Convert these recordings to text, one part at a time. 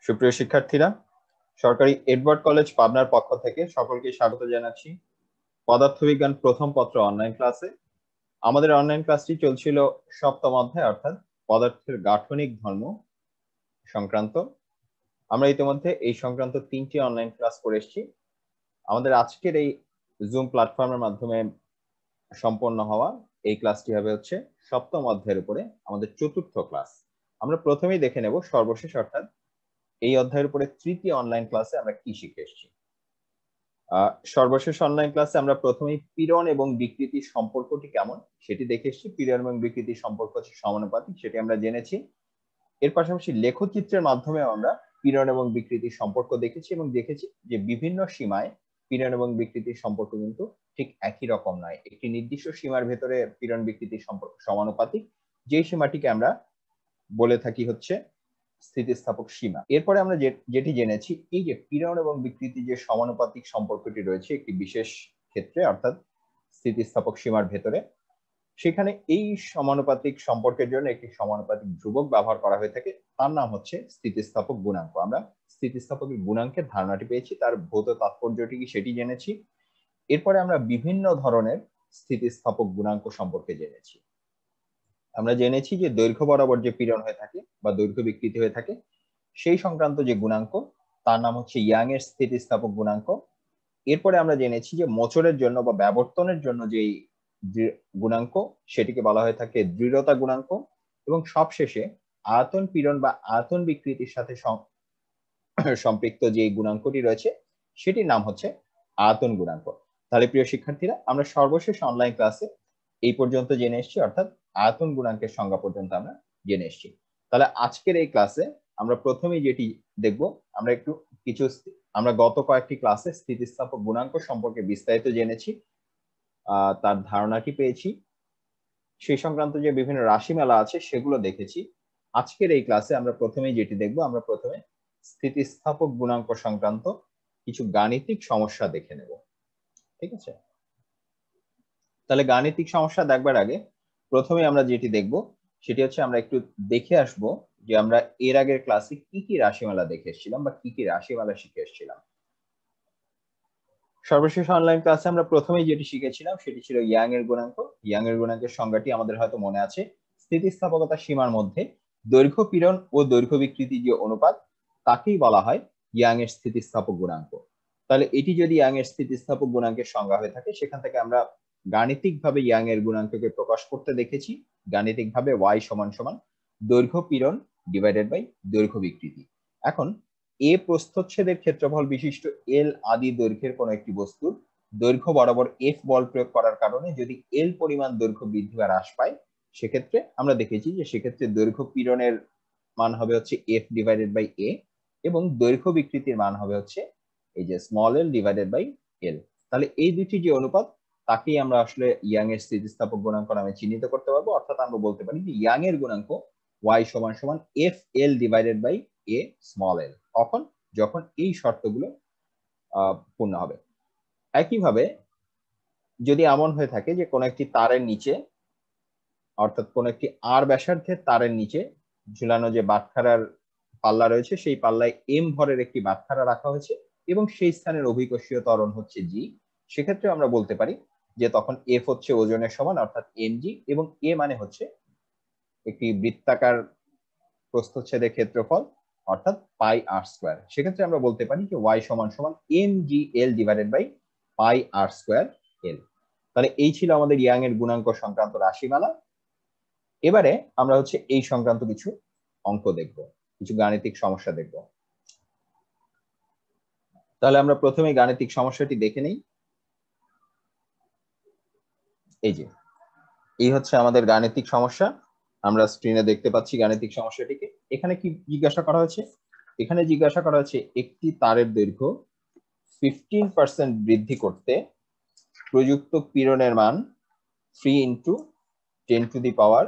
সুপ্রিয় শিক্ষার্থীরা, সরকারি এডওয়ার্ড কলেজ পাবনার পক্ষ থেকে সকলকে স্বাগত জানাচ্ছি পদার্থবিজ্ঞান প্রথম পত্র অনলাইন ক্লাসে। আমাদের অনলাইন ক্লাসটি চলছিল সপ্তম অধ্যায় অর্থাৎ পদার্থের গাঠনিক ধর্ম সংক্রান্ত। আমরা ইতিমধ্যে এই সংক্রান্ত 3টি অনলাইন ক্লাস করে এসেছি। আমাদের আজকের এই জুম প্ল্যাটফর্মের মাধ্যমে সম্পন্ন হওয়া এই ক্লাসটি হবে হচ্ছে সপ্তম অধ্যায়ের উপরে আমাদের চতুর্থ ক্লাস। আমরা প্রথমেই দেখে নেব সর্বশেষ অর্থাৎ এই অধ্যায়ের উপরে তৃতীয় অনলাইন ক্লাসে আমরা কি শিখে এসেছি। সর্বশেষ অনলাইন ক্লাসে আমরা প্রথমেই পীড়ন এবং বিকৃতির সম্পর্কটি কেমন সেটি দেখে এসেছি। পীড়ন এবং বিকৃতির সম্পর্ক হচ্ছে সমানুপাতিক, সেটি আমরা জেনেছি। এর পাশাপাশি লেখচিত্রের মাধ্যমে আমরা পীড়ন এবং বিকৃতির সম্পর্ক দেখেছি এবং দেখেছি যে বিভিন্ন সীমায় পীড়ন এবং বিকৃতির সম্পর্ক কিন্তু ঠিক একই রকম নয়। একটি নির্দিষ্ট সীমার ভেতরে পীড়ন বিকৃতির সম্পর্ক সমানুপাতিক, যে সীমাটিকে আমরা বলে থাকি হচ্ছে স্থিতিস্থাপক সীমা। এরপরে আমরা যেটি জেনেছি, এই যে পীড়ন এবং বিকৃতি যে সমানুপাতিক সম্পর্কটি রয়েছে একটি বিশেষ ক্ষেত্রে অর্থাৎ স্থিতিস্থাপক সীমার ভেতরে, সেখানে এই সমানুপাতিক সম্পর্কের জন্য একটি সমানুপাতিক ধ্রুবক ব্যবহার করা হয়ে থাকে, তার নাম হচ্ছে স্থিতিস্থাপক গুণাঙ্ক। আমরা স্থিতিস্থাপকের গুণাঙ্কের ধারণাটি পেয়েছি, তার ভৌত তাৎপর্যটি কি সেটি জেনেছি। এরপরে আমরা বিভিন্ন ধরনের স্থিতিস্থাপক গুণাঙ্ক সম্পর্কে জেনেছি। আমরা জেনেছি যে দৈর্ঘ্য বরাবর যে পীড়ন হয়ে থাকে বা দৈর্ঘ্য বিকৃতি হয়ে থাকে সেই সংক্রান্ত যে গুণাঙ্ক তার নাম হচ্ছে ইয়াং এর স্থিতিস্থাপক গুণাঙ্ক। এরপরে আমরা জেনেছি যে মোচড়ের জন্য বা ব্যবর্তনের জন্য যে গুণাঙ্ক সেটিকে বলা হয়ে থাকে দৃঢ়তা গুণাঙ্ক। এবং সবশেষে আয়তন পীড়ন বা আয়তন বিকৃতির সাথে সম্পৃক্ত যে গুণাঙ্কটি রয়েছে সেটির নাম হচ্ছে আয়তন গুণাঙ্ক। তাহলে প্রিয় শিক্ষার্থীরা, আমরা সর্বশেষ অনলাইন ক্লাসে এই পর্যন্ত জেনে এসেছি, অর্থাৎ আয়তন গুণাঙ্কের সংজ্ঞা পর্যন্ত আমরা জেনে এসেছি। তাহলে আজকের এই ক্লাসে আমরা প্রথমেই যেটি দেখব, আমরা গত কয়েকটি ক্লাসে স্থিতিস্থাপক গুণাঙ্ক সম্পর্কে বিস্তারিত জেনেছি, তার ধারণাটি পেয়েছি, সেই সংক্রান্ত যে বিভিন্ন রাশিমালা আছে সেগুলো দেখেছি। আজকের এই ক্লাসে আমরা প্রথমেই যেটি দেখব, আমরা প্রথমে স্থিতিস্থাপক গুণাঙ্ক সংক্রান্ত কিছু গাণিতিক সমস্যা দেখে নেব। ঠিক আছে, তাহলে গাণিতিক সমস্যা দেখবার আগে প্রথমে আমরা যেটি দেখব সেটি হচ্ছে আমরা একটু দেখে আসব যে আমরা এর আগের ক্লাসে কি কি রাশিমালা দেখে এসেছিলাম বা কি কি রাশিমালা শিখে এসেছিলাম। সর্বশেষ অনলাইন ক্লাসে আমরা প্রথমেই যেটি শিখেছিলাম সেটি ছিল ইয়াং এর গুণাঙ্ক। ইয়াং এর গুণাঙ্কের সংজ্ঞাটি আমাদের হয়তো মনে আছে, স্থিতিস্থাপকতা সীমার মধ্যে দৈর্ঘ্য পীড়ন ও দৈর্ঘ্য বিকৃতি যে অনুপাত তাকেই বলা হয় ইয়াং এর স্থিতিস্থাপক গুণাঙ্ক। তাহলে এটি যদি ইয়াং এর স্থিতিস্থাপক গুণাঙ্কের সংজ্ঞা হয়ে থাকে, সেখান থেকে আমরা গাণিতিকভাবে ইয়াং এর গুণাঙ্ককে প্রকাশ করতে দেখেছি গাণিতিকভাবে y সমান সমান দৈর্ঘ্য পীড়ন ডিভাইডেড বাই দৈর্ঘ্য বিকৃতি। এখন এ প্রস্থচ্ছেদের ক্ষেত্রফল বিশিষ্ট এল আদি দৈর্ঘ্যের কোন একটি বস্তুর দৈর্ঘ্য বরাবর এফ বল প্রয়োগ করার কারণে যদি এল পরিমাণ দৈর্ঘ্য বৃদ্ধি বা হ্রাস পায়, সেক্ষেত্রে আমরা দেখেছি যে সেক্ষেত্রে দৈর্ঘ্য পীড়নের মান হবে হচ্ছে এফ ডিভাইডেড বাই এ এবং দৈর্ঘ্য বিকৃতির মান হবে হচ্ছে এই যে small L divided by L. তাহলে এই দুটি যে অনুপাত তাকেই আমরা আসলে ইয়াং এর স্থিতিস্থাপক গুণাঙ্ক নামে চিহ্নিত করতে পারবো। অর্থাৎ আমরা বলতে পারি যে ইয়াং এর গুণাঙ্ক y সমান সমান F L divided by A small L, কখন যখন এই শর্তগুলো পূর্ণ হবে। একইভাবে যদি এমন হয়ে থাকে যে কোন একটি তারের নিচে অর্থাৎ কোন একটি আর ব্যাসার্ধের তারের নিচে ঝুলানো যে বাটখারার পাল্লা রয়েছে সেই পাল্লায় এম ভরের একটি বাটখারা রাখা হয়েছে এবং সেই স্থানের অভিকর্ষীয় ত্বরণ হচ্ছে জি, সেক্ষেত্রে আমরা বলতে পারি যে তখন এফ হচ্ছে ওজনের সমান অর্থাৎ এম জি এবং এ মানে হচ্ছে একটি বৃত্তাকার প্রস্থচ্ছেদের ক্ষেত্রফল অর্থাৎ পাই আর স্কয়ার। সেক্ষেত্রে আমরা বলতে পারি যে y সমান সমান M G L divided by pi R square L. তাহলে এই ছিল আমাদের ইয়াং এর গুণাঙ্ক সংক্রান্ত রাশিমালা। এবারে আমরা হচ্ছে এই সংক্রান্ত কিছু অঙ্ক দেখব, কিছু গাণিতিক সমস্যা দেখব। তাহলে আমরা প্রথমে গাণিতিক সমস্যাটি দেখে নেই। এই যে এই হচ্ছে আমাদের গাণিতিক সমস্যা, আমরা স্ক্রিনে দেখতে পাচ্ছি গাণিতিক সমস্যাটিকে। এখানে কি জিজ্ঞাসা করা হয়েছে? এখানে জিজ্ঞাসা করা হচ্ছে একটি তারের দৈর্ঘ্য 15% বৃদ্ধি করতে প্রযুক্ত পীড়নের মান 3 × 10⁻10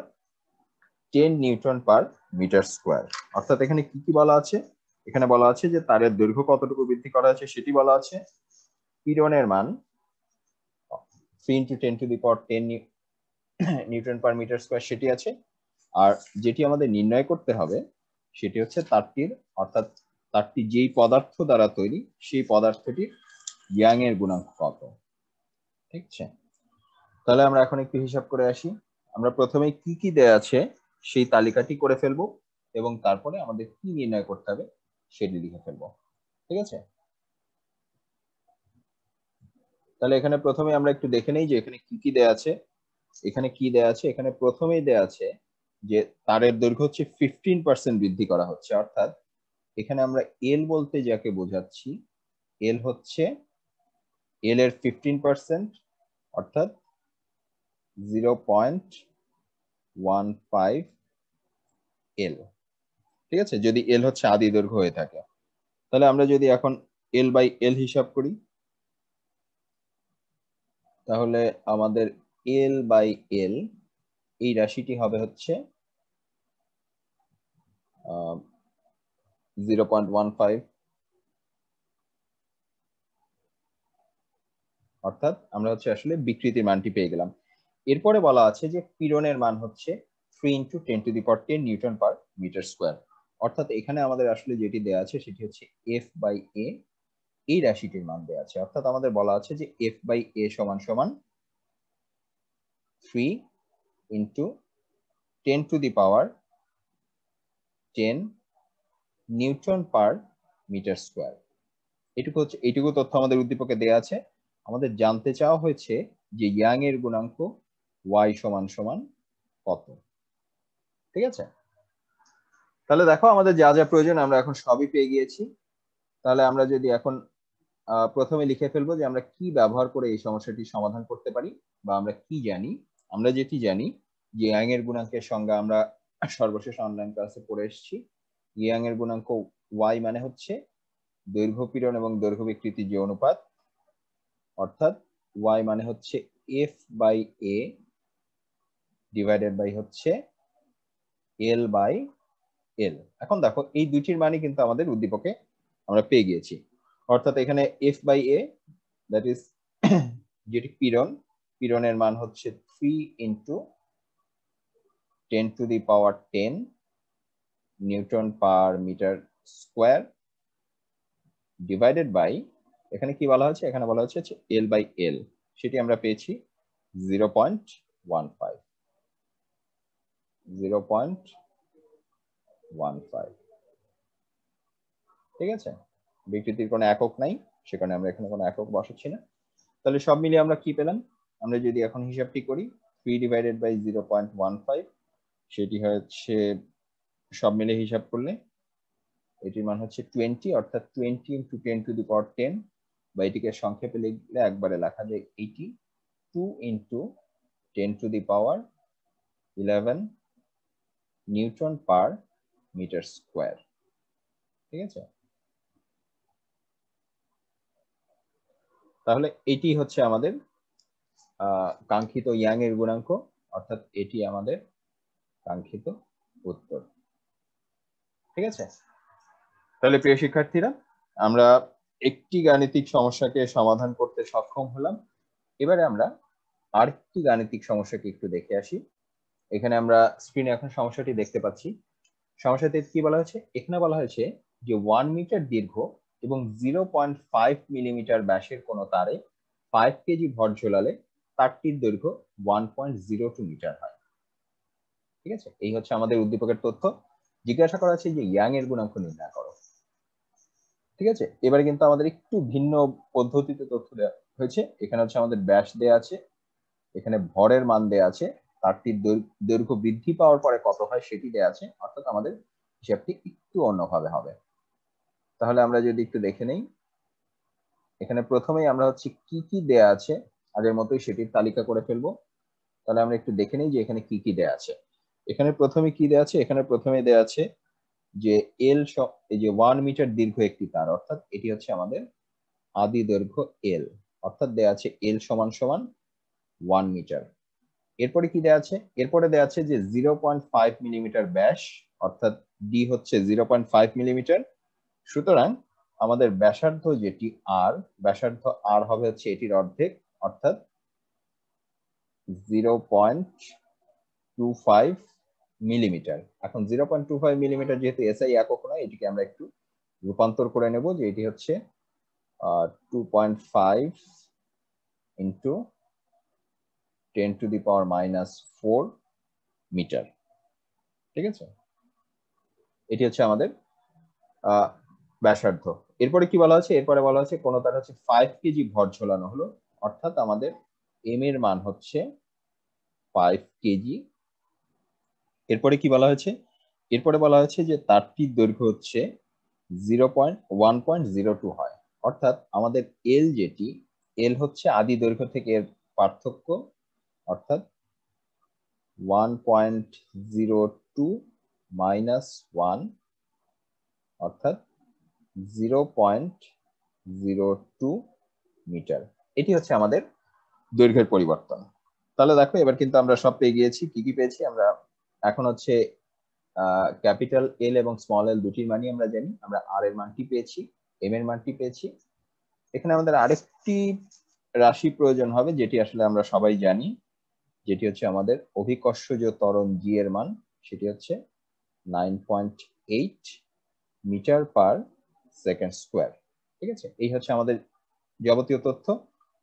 নিউটন পার মিটার স্কয়ার। অর্থাৎ এখানে কি কি বলা আছে? এখানে বলা আছে যে তারের দৈর্ঘ্য কতটুকু বৃদ্ধি করা আছে সেটি বলা আছে, পীড়নের মান 3 × 10⁻10 নিউটন পার মিটার স্কয়ার সেটি আছে। আর যেটি আমাদের নির্ণয় করতে হবে সেটি হচ্ছে তারটির অর্থাৎ তারটি যেই পদার্থ দ্বারা তৈরি সেই পদার্থটির ইয়াং এর গুণাঙ্ক কত। ঠিক আছে, তাহলে আমরা এখন একটু হিসাব করে আসি। আমরা প্রথমে কি কি দেয়া আছে সেই তালিকাটি করে ফেলবো এবং তারপরে আমাদের কি নির্ণয় করতে হবে সেটি লিখে ফেলবো। ঠিক আছে, তাহলে এখানে প্রথমে আমরা একটু দেখে নেই যে এখানে কি কি দেয়া আছে। এখানে কি দেয়া আছে, এখানে প্রথমেই দেয়া আছে যে তারের দৈর্ঘ্য হচ্ছে 15% বৃদ্ধি করা হচ্ছে, অর্থাৎ এখানে আমরা এল বলতে যাকে বোঝাচ্ছি, এল হচ্ছে এল এর 15% অর্থাৎ 0.15 এল। ঠিক আছে, যদি এল হচ্ছে আদি দৈর্ঘ্য হয়ে থাকে, তাহলে আমরা যদি এখন এল বাই এল হিসাব করি, তাহলে আমাদের এল বাই এল এই রাশিটি হবে হচ্ছে 0.15, অর্থাৎ আমরা হচ্ছে আসলে বিকৃতির মানটি পেয়ে গেলাম। এরপরে বলা আছে যে পীড়নের মান হচ্ছে 3 × 10⁻10 নিউটন পার মিটার স্কোয়ার, অর্থাৎ এখানে আমাদের আসলে যেটি দেওয়া আছে সেটি হচ্ছে এফ বাই এ এই রাশিটির মান দেওয়া আছে, অর্থাৎ আমাদের বলা আছে যে এফ বাই এ সমান সমান 3 × 10⁻10 নিউটন পার মিটার স্কোয়ার। এইটুকু তথ্য আমাদের উদ্দীপকে দেওয়া আছে। আমাদের জানতে চাওয়া হয়েছে যে ইয়াং এর গুণাঙ্ক y সমান সমান কত। ঠিক আছে, তাহলে দেখো আমাদের যা যা প্রয়োজন আমরা এখন সবই পেয়ে গিয়েছি। তাহলে আমরা যদি এখন প্রথমে লিখে ফেলবো যে আমরা কি ব্যবহার করে এই সমস্যাটি সমাধান করতে পারি বা আমরা কি জানি। আমরা যেটি জানি যে ইয়াং এর গুণাঙ্কের সংজ্ঞা আমরা সর্বশেষ অনলাইন ক্লাসে পড়ে এসেছি। ইয়াং এর গুণাঙ্ক y মানে হচ্ছে দৈর্ঘ্য পীড়ন এবং দৈর্ঘ্য বিকৃতির যে অনুপাত, অর্থাৎ y মানে হচ্ছে f by a divided by হচ্ছে l বাই l। এখন দেখো এই দুইটির মানই কিন্তু আমাদের উদ্দীপকে আমরা পেয়ে গিয়েছি, অর্থাৎ এখানে f by a that is যেটি পীড়ন, পীড়নের মান হচ্ছে 3 × 10⁻10 newton per metre square divided by, এখানে কি বলা হচ্ছে, এখানে বলা হচ্ছে এল বাই এল, সেটি আমরা পেয়েছি 0.15। ঠিক আছে, বিকৃতির কোনো একক নাই, সেখানে আমরা এখানে কোনো একক বসাচ্ছি না। তাহলে সব মিলিয়ে আমরা কি পেলাম, আমরা যদি এখন হিসাবটি করি 3 ডিভাইডেড বাই 0.15, সেটি হচ্ছে সব মিলে হিসাব করলে এটির মান হচ্ছে 20, অর্থাৎ 20 × 10⁻10, বা এটিকে সংক্ষেপে লিখলে একবারে লেখা যায় 82 × 10⁻11 নিউটন পার মিটার স্কোয়ার। ঠিক আছে, তাহলে এটি হচ্ছে আমাদের কাঙ্ক্ষিত ইয়াং এর গুণাঙ্ক, অর্থাৎ এটি আমাদের কাঙ্ক্ষিত উত্তর। ঠিক আছে, তাহলে প্রিয় শিক্ষার্থীরা আমরা একটি গাণিতিক সমস্যাকে সমাধান করতে সক্ষম হলাম। এবারে আমরা আরেকটি গাণিতিক সমস্যাকে একটু দেখে আসি। এখানে আমরা স্ক্রিনে এখন সমস্যাটি দেখতে পাচ্ছি। সমস্যাতে কি বলা হয়েছে, এখানে বলা হয়েছে যে 1 মিটার দীর্ঘ এবং 0.5 মিলিমিটার ব্যাসের কোন তারে 5 কেজি ভর ঝোলালে তারটির দৈর্ঘ্য 1.02 মিটার হয়। ঠিক আছে, এই হচ্ছে আমাদের উদ্দীপকের তথ্য। জিজ্ঞাসা করা আছে যে ইয়াং এর গুণাঙ্ক নির্ণয় করো। ঠিক আছে, এবারে কিন্তু আমাদের একটু ভিন্ন পদ্ধতিতে তথ্য দেওয়া হয়েছে। এখানে হচ্ছে আমাদের ব্যাস দেয়া আছে, এখানে ভরের মান দেয়া আছে, তারটির দৈর্ঘ্য বৃদ্ধি পাওয়ার পরে কত হয় সেটি দেয়া আছে, অর্থাৎ আমাদের হিসাবটি একটু অন্যভাবে হবে। তাহলে আমরা যদি একটু দেখে নেই, এখানে প্রথমেই আমরা হচ্ছে কি কি দেয়া আছে আগের মতোই সেটির তালিকা করে ফেলবো। তাহলে আমরা একটু দেখে নেই যে এখানে কি কি দেয়া আছে। এখানে প্রথমে কি দেয়া আছে, এখানে প্রথমে দেয়া আছে যে এল, এই যে 1 মিটার দীর্ঘ একটি তার, অর্থাৎ এটি হচ্ছে আমাদের আদি দৈর্ঘ্য এল, অর্থাৎ দেয়া আছে এল সমান সমান 1 মিটার। এরপরে কি দেয়া আছে, এরপরে দেয়া আছে যে 0.5 মিলিমিটার ব্যাস, অর্থাৎ ডি হচ্ছে 0.5 মিলিমিটার। সুতরাং আমাদের ব্যাসার্ধ যেটি আর, ব্যাসার্ধ আর হবে হচ্ছে এটির অর্ধেক, অর্থাৎ 0.25 মিলিমিটার। এখন 0.25 মিলিমিটার যেহেতু এসআই একক নয়, এটিকে আমরা একটু রূপান্তর করে নেব যে এটি হচ্ছে 2.5 ইন্টু 10⁻⁻4 মিটার। ঠিক আছে, এটি হচ্ছে আমাদের ব্যাসার্ধ। এরপরে কি বলা আছে, এরপরে বলা আছে কোন তার হচ্ছে 5 কেজি ভর ঝোলানো হলো, অর্থাৎ আমাদের এম এর মান হচ্ছে 5 কেজি। এরপরে কি বলা হয়েছে, এরপরে বলা হয়েছে যে তারটির দৈর্ঘ্য হচ্ছে 1.02 হয়, অর্থাৎ আমাদের এল যেটি, এল হচ্ছে আদি দৈর্ঘ্য থেকে এর পার্থক্য, অর্থাৎ 1.02 মাইনাস 1 অর্থাৎ 0.02 মিটার। এটি হচ্ছে আমাদের দৈর্ঘ্যের পরিবর্তন। তাহলে দেখো এবার কিন্তু আমরা সব পেয়ে গিয়েছি। কি কি পেয়েছি আমরা, এখন হচ্ছে ক্যাপিটাল এল এবং স্মল এল দুটির মানই আমরা জানি। আমরা আর এর মানটি পেয়েছি, এম এর মানটি পেয়েছি। এখানে আমাদের আরেকটি রাশি প্রয়োজন হবে যেটি আসলে আমরা সবাই জানি, যেটি হচ্ছে আমাদের অভিকর্ষজ ত্বরণ জি এর মান, সেটি হচ্ছে 9.8 মিটার পার সেকেন্ড স্কোয়ার। ঠিক আছে, এই হচ্ছে আমাদের যাবতীয় তথ্য।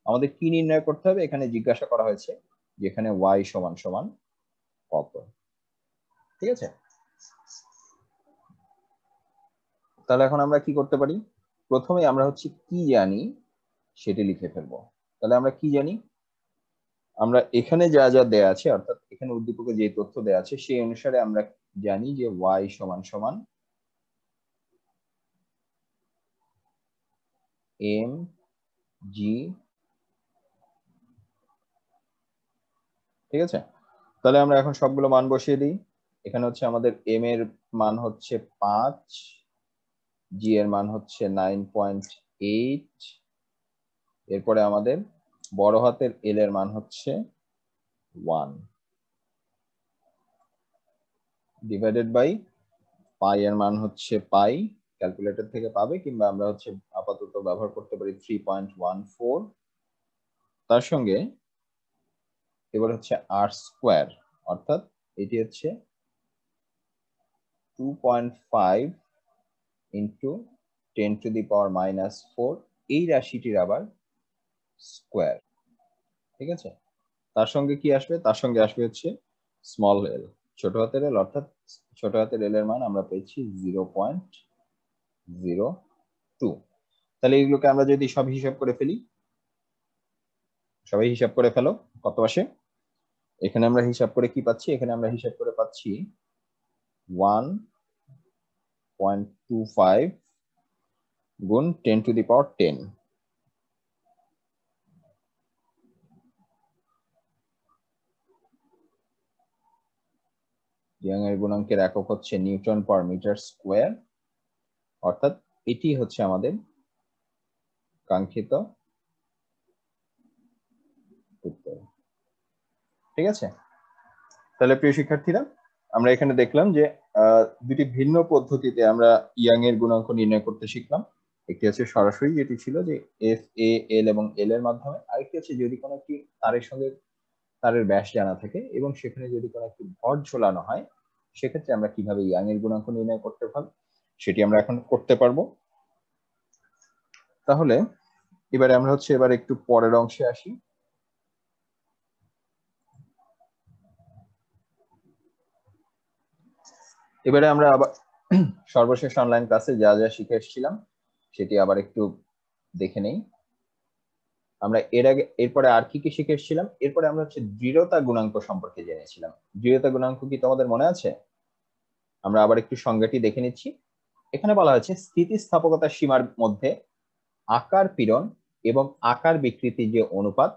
আমাদের কি নির্ণয় করতে হবে, এখানে জিজ্ঞাসা করা হয়েছে যে এখানে ওয়াই সমান সমান কত। ঠিক আছে, তাহলে এখন আমরা কি করতে পারি, প্রথমে আমরা হচ্ছে কি জানি সেটি লিখে ফেলবো। তাহলে আমরা কি জানি, আমরা এখানে যা যা দেয়া আছে, অর্থাৎ এখানে উদ্দীপকে যে তথ্য দেয়া আছে সেই অনুসারে আমরা জানি যে ওয়াই সমান সমান এম জি। ঠিক আছে, তাহলে আমরা এখন সবগুলো মান বসিয়ে দিই। এখানে হচ্ছে আমাদের এম এর মান হচ্ছে 5, জি এর মান হচ্ছে 9.8, এরপরে আমাদের বড় হাতের এল এর মান হচ্ছে 1 ডিভাইডেড বাই পাই এর মান হচ্ছে পাই, ক্যালকুলেটর থেকে পাবে, কিংবা আমরা হচ্ছে আপাতত ব্যবহার করতে পারি 3.14। তার সঙ্গে এবার হচ্ছে আর স্কোয়ার, অর্থাৎ এটি হচ্ছে 2.5 ইন্টু 10⁻⁻4, এই রাশিটির আবার স্কোয়ার। ঠিক আছে, তার সঙ্গে কি আসবে, তার সঙ্গে আসবে হচ্ছে স্মল এল, ছোট হাতের এল, অর্থাৎ ছোট হাতের এল এর মান আমরা পেয়েছি 0.02। তাহলে এগুলোকে আমরা যদি সব হিসাব করে ফেলি, সবাই হিসাব করে ফেলো কত আসে। এখানে আমরা হিসাব করে কি পাচ্ছি, এখানে আমরা হিসাব করে পাচ্ছি 1.25 গুণ 10⁻10। ইয়াং এর গুণাঙ্কের একক হচ্ছে নিউটন পার মিটার স্কোয়ার, অর্থাৎ এটি হচ্ছে আমাদের কাঙ্ক্ষিত উত্তর। ঠিক আছে, তাহলে প্রিয় শিক্ষার্থীরা, আমরা এখানে দেখলাম যে দুটি ভিন্ন পদ্ধতিতে আমরা ইয়াং এর গুণাঙ্ক নির্ণয় করতে শিখলাম। একটি হচ্ছে সরাসরি, যেটি ছিল যে এফ এ এল এবং এল এর মাধ্যমে, আরেকটি হচ্ছে যদি কোনো একটি তারের সঙ্গে তারের ব্যাস জানা থাকে এবং সেখানে যদি কোনো একটি ভর ঝোলানো হয়, সেক্ষেত্রে আমরা কিভাবে ইয়াং এর গুণাঙ্ক নির্ণয় করতে পারি সেটি আমরা এখন করতে পারবো। তাহলে এবারে আমরা হচ্ছে এবার একটু পরের অংশে আসি। এবারে আমরা আবার সর্বশেষ অনলাইন ক্লাসে যা যা শিখে এসেছিলাম সেটি আবার একটু দেখে নেই। আমরা এর আগে এরপরে আর কি কি শিখে এসেছিলাম, এরপরে আমরা হচ্ছে দৃঢ়তা গুণাঙ্ক সম্পর্কে জেনেছিলাম। দৃঢ়তা গুণাঙ্ক কি তোমাদের মনে আছে? আমরা আবার একটু সংজ্ঞাটি দেখে নিচ্ছি। এখানে বলা হয়েছে স্থিতিস্থাপকতার সীমার মধ্যে আকার পীড়ন এবং আকার বিকৃতির যে অনুপাত,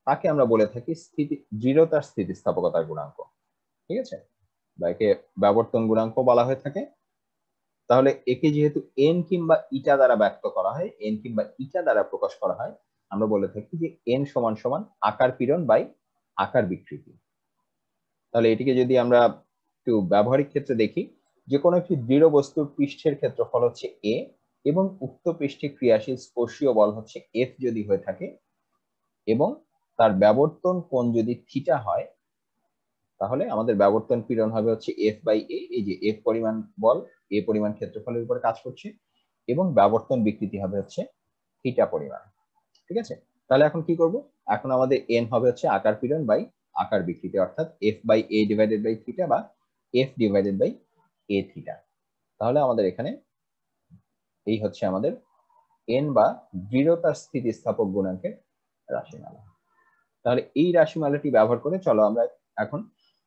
তাকে আমরা বলে থাকি দৃঢ়তার স্থিতিস্থাপকতার গুণাঙ্ক। ঠিক আছে, বা একে ব্যবর্তন গুণাঙ্ক বলা হয়ে থাকে। তাহলে একে যেহেতু এন কিংবা ইটা দ্বারা ব্যক্ত করা হয়, এন কিংবা ইটা দ্বারা প্রকাশ করা হয়, আমরা বলে থাকি যে এন সমান সমান আকার পীড়ন বাই আকার বিকৃতি। তাহলে এটিকে যদি আমরা একটু ব্যবহারিক ক্ষেত্রে দেখি, যে কোনো একটি দৃঢ় বস্তুর পৃষ্ঠের ক্ষেত্রফল হচ্ছে এ এবং উক্ত পৃষ্ঠে ক্রিয়াশীল স্পর্শীয় বল হচ্ছে এফ যদি হয়ে থাকে, এবং তার ব্যবর্তন কোণ যদি থিটা হয়, তাহলে আমাদের ব্যবর্তন পীড়ন হবে হচ্ছে এফ বাই এ। এই যে এফ পরিমাণ বল এ পরিমাণ ক্ষেত্রফলের উপরে কাজ করছে, এবং ব্যবর্তন বিকৃতি হবে হচ্ছে থিটা পরিমাণ। ঠিক আছে, তাহলে এখন কি করব, এখন আমাদের এন হবে হচ্ছে আকার পীড়ন বাই আকার বিকৃতি, অর্থাৎ F by A divided by theta বা F divided by A theta. তাহলে আমাদের এখানে এই হচ্ছে আমাদের এন বা দৃঢ়তার স্থিতিস্থাপক গুণাঙ্কের রাশিমালা। তাহলে এই রাশিমালাটি ব্যবহার করে চলো আমরা এখন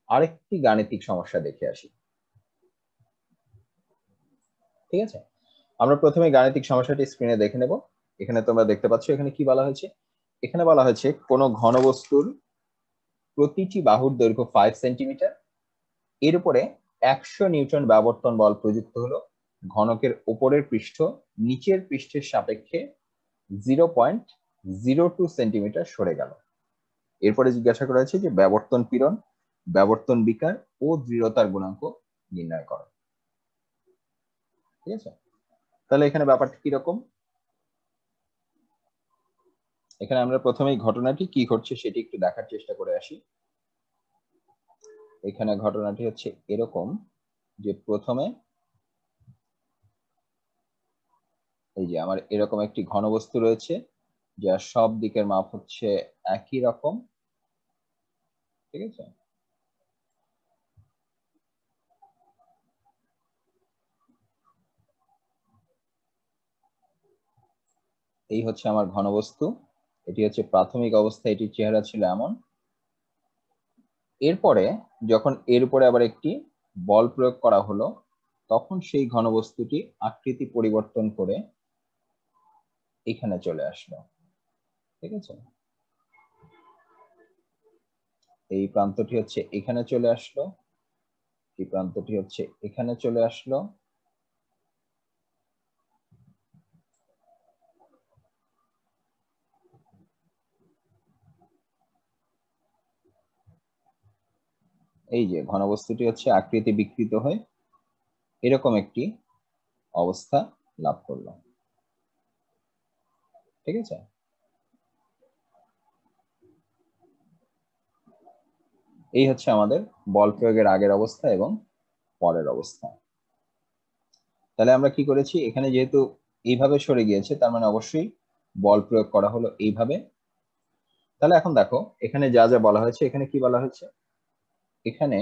আরেকটি গাণিতিক সমস্যা দেখে আসি। ঠিক আছে, আমরা প্রথমে গাণিতিক সমস্যাটি স্ক্রিনে দেখে নেব। এখানে তোমরা দেখতে পাচ্ছ এখানে কি বলা হয়েছে, এখানে বলা হয়েছে কোনো ঘনবস্তুর প্রতিটি বাহুর দৈর্ঘ্য 5 সেন্টিমিটার, এর উপরে 100 নিউটন ব্যবর্তন বল প্রযুক্ত হলো, ঘনকের উপরের পৃষ্ঠ নিচের পৃষ্ঠের সাপেক্ষে 0.02 সেন্টিমিটার সরে গেল। এরপরে জিজ্ঞাসা করা হয়েছে যে ব্যবর্তন পীড়ন, ব্যবর্তন বিকার ও দৃঢ়তার গুণাঙ্ক নির্ণয় করো। ঠিক আছে, তাহলে এখানে ব্যাপারটা কিরকম, এখানে আমরা প্রথমেই ঘটনাটি কি ঘটছে সেটি একটু দেখার চেষ্টা করে আসি। এখানে ঘটনাটি হচ্ছে এরকম যে প্রথমে এই যে আমার এরকম একটি ঘনবস্তু রয়েছে যার সব দিকের মাপ হচ্ছে একই রকম। ঠিক আছে, এই হচ্ছে আমার ঘনবস্তু, এটি হচ্ছে প্রাথমিক অবস্থা, এটির চেহারা ছিল এমন। এরপরে যখন এর উপরে আবার একটি বল প্রয়োগ করা হলো তখন সেই ঘনবস্তুটি আকৃতি পরিবর্তন করে এখানে চলে আসলো। ঠিক আছে, এই প্রান্তটি হচ্ছে এখানে চলে আসলো, এই প্রান্তটি হচ্ছে এখানে চলে আসলো, এই যে ঘনবস্তুটি হচ্ছে আকৃতি বিকৃত হয়ে এরকম একটি অবস্থা লাভ করলো। ঠিক আছে, এই হচ্ছে আমাদের বল প্রয়োগের আগের অবস্থা এবং পরের অবস্থা। তাহলে আমরা কি করেছি, এখানে যেহেতু এইভাবে সরে গিয়েছে তার মানে অবশ্যই বল প্রয়োগ করা হলো এইভাবে। তাহলে এখন দেখো এখানে যা যা বলা হয়েছে, এখানে কি বলা হয়েছে, এখানে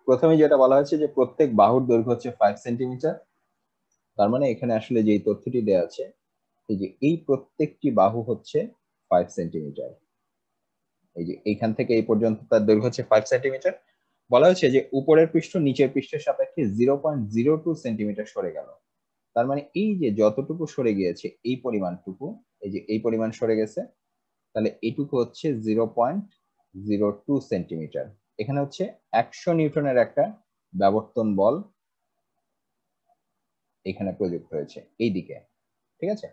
প্রথমে যেটা বলা হয়েছে যে প্রত্যেক বাহুর দৈর্ঘ্য হচ্ছে 5 সেন্টিমিটার। তার মানে এখানে আসলে যেই তথ্যটি দেওয়া আছে এই যে এই প্রত্যেকটি বাহু হচ্ছে 5 সেন্টিমিটার, এই যে এইখান থেকে এই পর্যন্ত তার দৈর্ঘ্য হচ্ছে 5 সেন্টিমিটার। বলা হয়েছে যে উপরের পৃষ্ঠ নিচের পৃষ্ঠের সাপেক্ষে 0.02 সেন্টিমিটার সরে গেল। তার মানে এই যে যতটুকু সরে গিয়েছে এই পরিমাণটুকু, এই যে এই পরিমাণ সরে গেছে, তাহলে এইটুকু হচ্ছে 0.02 সেন্টিমিটার। এখানে হচ্ছে 100 নিউটনের একটা ব্যবর্তন বল এখানে প্রযুক্ত হয়েছে এই দিকে। ঠিক আছে,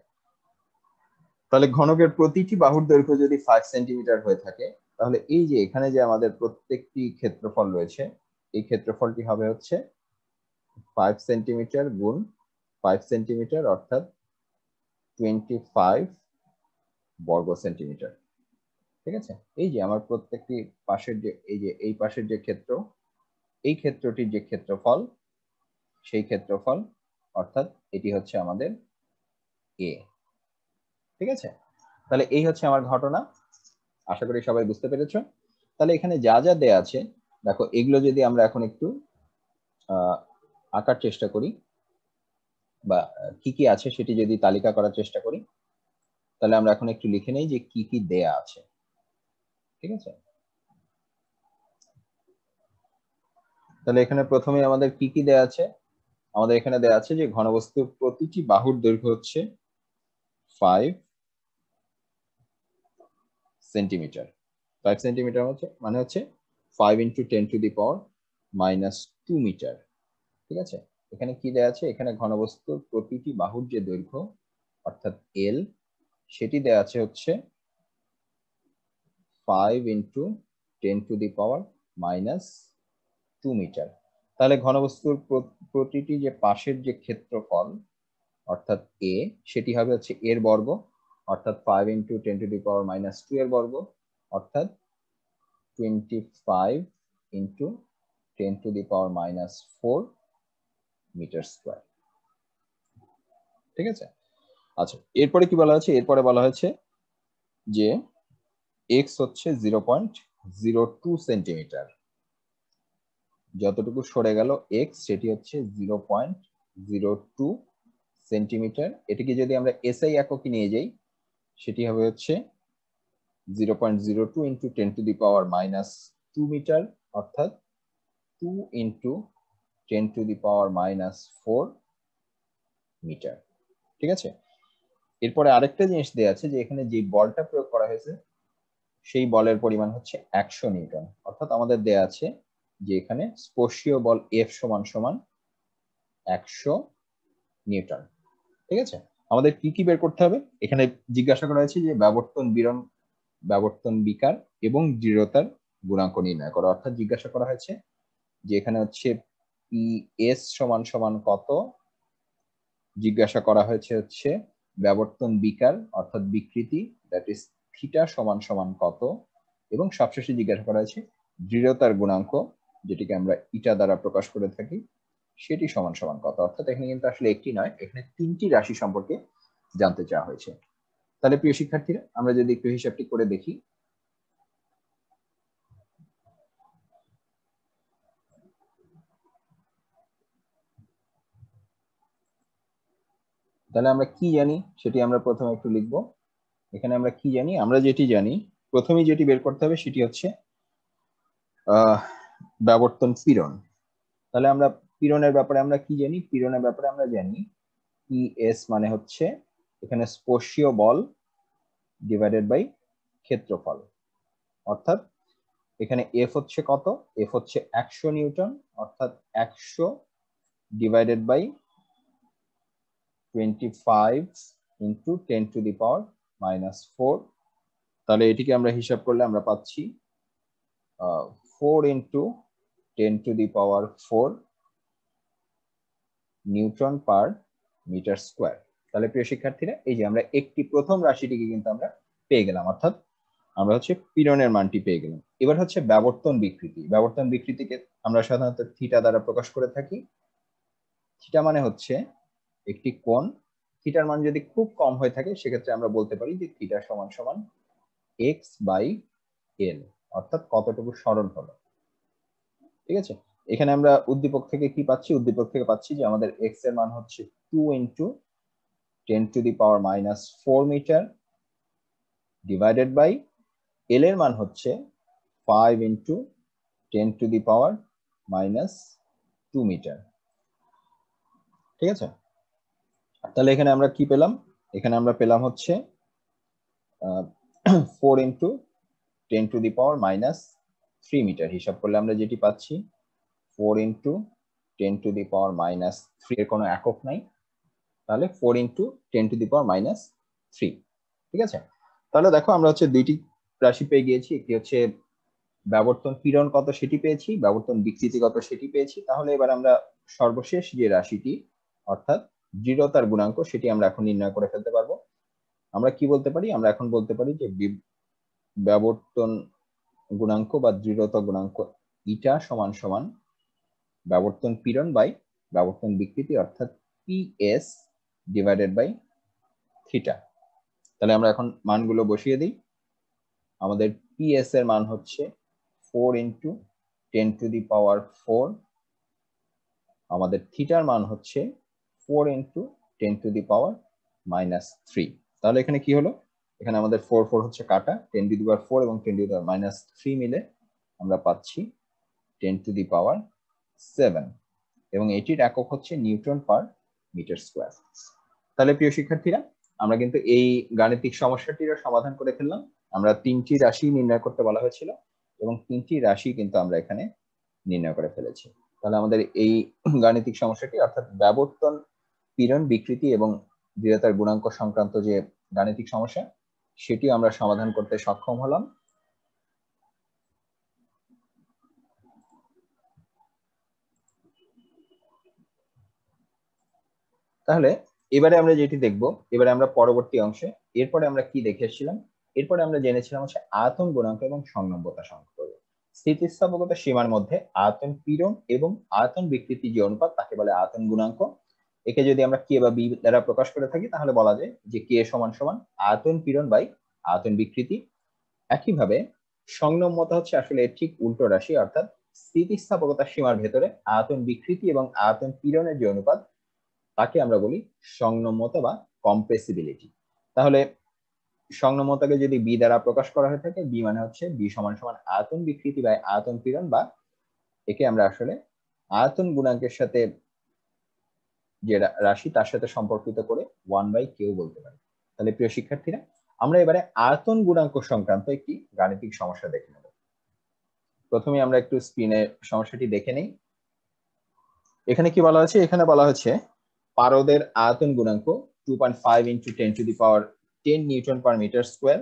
তাহলে ঘনকের প্রতিটি বাহুর দৈর্ঘ্য যদি 5 সেন্টিমিটার হয়ে থাকে তাহলে এই যে এখানে যে আমাদের প্রত্যেকটি ক্ষেত্রফল রয়েছে এই ক্ষেত্রফলটি হবে হচ্ছে 5 সেন্টিমিটার গুণ 5 সেন্টিমিটার, অর্থাৎ 25 বর্গ সেন্টিমিটার। ঠিক আছে, এই যে আমার প্রত্যেকটি পাশের যে এই যে এই পাশের যে ক্ষেত্র, এই ক্ষেত্রটির যে ক্ষেত্রফল সেই ক্ষেত্রফল, অর্থাৎ এটি হচ্ছে আমাদের এ। ঠিক আছে, তাহলে এই হচ্ছে আমার ঘটনা, আশা করি সবাই বুঝতে পেরেছো। তাহলে এখানে যা যা দেয়া আছে দেখো, এগুলো যদি আমরা এখন একটু আঁকার চেষ্টা করি বা কি কি আছে সেটি যদি তালিকা করার চেষ্টা করি, তাহলে আমরা এখন একটু লিখে নেই যে কি কি দেয়া আছে। ঠিক আছে, তাহলে এখানে প্রথমে আমাদের কি কি দেয়া আছে, আমাদের এখানে দেয়া আছে যে ঘনবস্তুর প্রতিটি বাহুর দৈর্ঘ্য হচ্ছে 5 সেন্টিমিটার। 5 সেন্টিমিটার মানে হচ্ছে 5 × 10⁻⁻² মিটার। ঠিক আছে, এখানে কি দেয়া আছে, এখানে ঘনবস্তুর প্রতিটি বাহুর যে দৈর্ঘ্য অর্থাৎ এল সেটি দেয়া আছে হচ্ছে 5 × 10⁻² মিটার। তাহলে ঘনবস্তুর প্রতিটি যে পাশের যে ক্ষেত্রফল অর্থাৎ এ সেটি হবে হচ্ছে এর বর্গ, অর্থাৎ 5 × 10⁻² এর বর্গ, অর্থাৎ 25 × 10⁻⁴ মিটার। Metre square. ঠিক আছে, আচ্ছা এরপরে কি বলা হচ্ছে, এরপরে বলা হয়েছে যে এক্স হচ্ছে 0.02 সেন্টিমিটার, যতটুকু সরে গেল এক্স সেটি হচ্ছে 0.02 সেন্টিমিটার। এটিকে যদি আমরা এসআই এককে নিয়ে যাই সেটি হবে হচ্ছে 0.02 ইন্টু 10⁻⁻2 মিটার, অর্থাৎ 2 ইন্টু 10⁻⁻4 মিটার। ঠিক আছে, এরপরে আরেকটা জিনিস দেওয়া আছে যে এখানে যে বলটা প্রয়োগ করা হয়েছে সেই বলের পরিমাণ হচ্ছে 100 নিউটন, অর্থাৎ আমাদের দেয়া আছে যে এখানে স্পর্শীয় বল এফ সমান সমান 100 নিউটন। ঠিক আছে, আমাদের কি কি বের করতে হবে, এখানে জিজ্ঞাসা করা হয়েছে যে ব্যবর্তন বিকার এবং দৃঢ়তার গুণাঙ্ক নির্ণয় করো, অর্থাৎ জিজ্ঞাসা করা হয়েছে যে এখানে হচ্ছে পি এস সমান সমান কত, জিজ্ঞাসা করা হয়েছে হচ্ছে ব্যবর্তন বিকার অর্থাৎ বিকৃতি দ্যাট ইজ থিটা সমান সমান কত, এবং সবশেষে জিজ্ঞাসা করা হয়েছে দৃঢ়তার গুণাঙ্ক যেটিকে আমরা ইটা দ্বারা প্রকাশ করে থাকি সেটি সমান সমান কত। অর্থাৎ এখানে কিন্তু আসলে একটি নয়, এখানে তিনটি রাশি সম্পর্কে জানতে চাওয়া হয়েছে। তাহলে প্রিয় শিক্ষার্থীরা আমরা যদি একটু হিসাবটি করে দেখি, তাহলে আমরা কি জানি সেটি আমরা প্রথমে একটু লিখবো। এখানে আমরা কি জানি, আমরা যেটি জানি প্রথমেই যেটি বের করতে হবে সেটি হচ্ছে ব্যবর্তন পীড়ন। তাহলে আমরা পীড়নের ব্যাপারে আমরা কি জানি, পীড়নের ব্যাপারে আমরা জানি পিএস মানে হচ্ছে এখানে স্পর্শীয় বল ডিভাইডেড বাই ক্ষেত্রফল, অর্থাৎ এখানে এফ হচ্ছে কত, এফ হচ্ছে 100 নিউটন, অর্থাৎ 100 ডিভাইডেড বাই 25 ইন্টু 10⁻⁻4। তাহলে এটিকে আমরা হিসাব করলে আমরা পাচ্ছি 4 into 10⁻⁴ newton per metre square. তাহলে প্রিয় শিক্ষার্থীরা এই যে আমরা একটি প্রথম রাশিটিকে কিন্তু আমরা পেয়ে গেলাম, অর্থাৎ আমরা হচ্ছে পীড়নের মানটি পেয়ে গেলাম। এবার হচ্ছে ব্যবর্তন বিকৃতি। ব্যবর্তন বিকৃতিকে আমরা সাধারণত থিটা দ্বারা প্রকাশ করে থাকি। থিটা মানে হচ্ছে একটি কোণ, থিটার মান যদি খুব কম হয়ে থাকে সেক্ষেত্রে আমরা বলতে পারি যে থিটা সমান সমান এক্স বাই এল, অর্থাৎ কতটুকু সরল হলো। ঠিক আছে, এখানে আমরা উদ্দীপক থেকে কি পাচ্ছি, উদ্দীপক থেকে পাচ্ছি যে আমাদের এক্স এর মান হচ্ছে 2 into 10⁻⁻4 metre divided by L এর মান হচ্ছে 5 ইন্টু 10⁻⁻2 মিটার। ঠিক আছে, তাহলে এখানে আমরা কি পেলাম, এখানে আমরা পেলাম হচ্ছে 4 ইন্টু 10⁻⁻3 মিটার। হিসাব করলে আমরা যেটি পাচ্ছি 4 ইন্টু 10⁻⁻3 এর কোনো একক নাই, তাহলে 4 ইন্টু 10⁻⁻3। ঠিক আছে, তাহলে দেখো আমরা হচ্ছে দুইটি রাশি পেয়ে গিয়েছি, একটি হচ্ছে ব্যবর্তন পীড়ন কত সেটি পেয়েছি, ব্যবর্তন বিকৃতি কত সেটি পেয়েছি। তাহলে এবার আমরা সর্বশেষ যে রাশিটি অর্থাৎ দৃঢ়তার গুণাঙ্ক সেটি আমরা এখন নির্ণয় করে ফেলতে পারবো। আমরা কি বলতে পারি, আমরা এখন বলতে পারি যে ব্যবর্তন গুণাঙ্ক বা দৃঢ়তা গুণাঙ্ক ইটা সমান সমান ব্যবর্তন পীড়ন বাই ব্যবর্তন বিকৃতি অর্থাৎ পিএস ডিভাইডেড বাই থিটা। তাহলে আমরা এখন মানগুলো বসিয়ে দিই। আমাদের পিএস এর মান হচ্ছে 4 ইন্টু 10⁻⁴, আমাদের থিটার মান হচ্ছে 4 ইন্টু 10⁻⁻3। তাহলে এখানে কি হলো, এখানে আমাদের 4 4 হচ্ছে কাটা, 10⁻⁴ এবং 10⁻⁻3 মিলে আমরা পাচ্ছি 10⁻⁷, এবং এটির একক হচ্ছে নিউটন পার মিটার স্কোয়ার। তাহলে প্রিয় শিক্ষার্থীরা আমরা কিন্তু এই গাণিতিক সমস্যাটিরও সমাধান করে ফেললাম। আমরা তিনটি রাশি নির্ণয় করতে বলা হয়েছিল এবং তিনটি রাশি কিন্তু আমরা এখানে নির্ণয় করে ফেলেছি। তাহলে আমাদের এই গাণিতিক সমস্যাটি অর্থাৎ ব্যবর্তন পীড়ন বিকৃতি এবং দৃঢ়তার গুণাঙ্ক সংক্রান্ত যে গাণিতিক সমস্যা সেটি আমরা সমাধান করতে সক্ষম হলাম। তাহলে এবারে আমরা যেটি দেখব, এবারে আমরা পরবর্তী অংশে এরপরে আমরা কি দেখে এসেছিলাম, এরপরে আমরা জেনেছিলাম হচ্ছে আয়তন গুণাঙ্ক এবং সংলম্বতা সংখ্যা। স্থিতিস্থাপকতা সীমার মধ্যে আয়তন পীড়ন এবং আয়তন বিকৃতি যে অনুপাত তাকে বলে আয়তন গুণাঙ্ক। একে যদি আমরা কে বা বি দ্বারা প্রকাশ করে থাকি তাহলে বলা যায় যে কে সমান সমান আয়তন পীড়ন বাই আয়তন বিকৃতি। একইভাবে সংনম্যতা হচ্ছে আসলে ঠিক উল্টো রাশি, অর্থাৎ স্থিতিস্থাপকতা সীমার ভেতরে আয়তন বিকৃতি এবং আয়তন পীড়নের যে অনুপাত তাকে আমরা বলি সংনম্যতা বা কম্প্রেসিবিলিটি। তাহলে সংনম্যতাকে যদি বি দ্বারা প্রকাশ করা হয়ে থাকে, বি মানে হচ্ছে বি সমান সমান আয়তন বিকৃতি বাই আয়তন পীড়ন, বা একে আমরা আসলে আয়তন গুণাঙ্কের সাথে যে রাশি তার সাথে সম্পর্কিত করে 1/কেও বলতে পারি। তাহলে প্রিয় শিক্ষার্থীরা, আমরা এবারে আয়তন গুণাঙ্ক সংক্রান্ত একটি গাণিতিক সমস্যা দেখে নেব। প্রথমে আমরা একটু স্ক্রিনে সমস্যাটি দেখে নেই। এখানে কি বলা হয়েছে? এখানে বলা হয়েছে পারদের আয়তন গুণাঙ্ক 2.5 × 10⁻10 newton per metre square,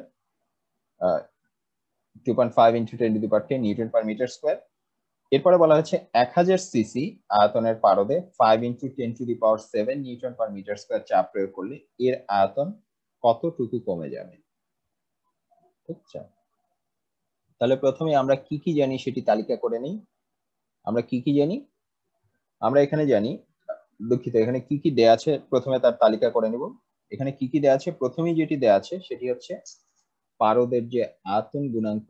2.5 × 10⁻10 newton per metre square. এরপরে বলা হচ্ছে 1000 সিসি আয়তনের পারদে 5 × 10⁻7 নিউটন পার মিটার স্কোয়ার চাপ প্রয়োগ করলে এর আয়তন কতটুকু কমে যাবে। আচ্ছা, তাহলে প্রথমে আমরা কি কি জানি সেটি তালিকা করে নিই। আমরা কি কি জানি? আমরা এখানে জানি, দুঃখিত, এখানে কি কি দেয়া আছে প্রথমে তার তালিকা করে নিব। এখানে কি কি দেয়া আছে? প্রথমেই যেটি দেয়া আছে সেটি হচ্ছে পারদের যে আয়তন গুণাঙ্ক,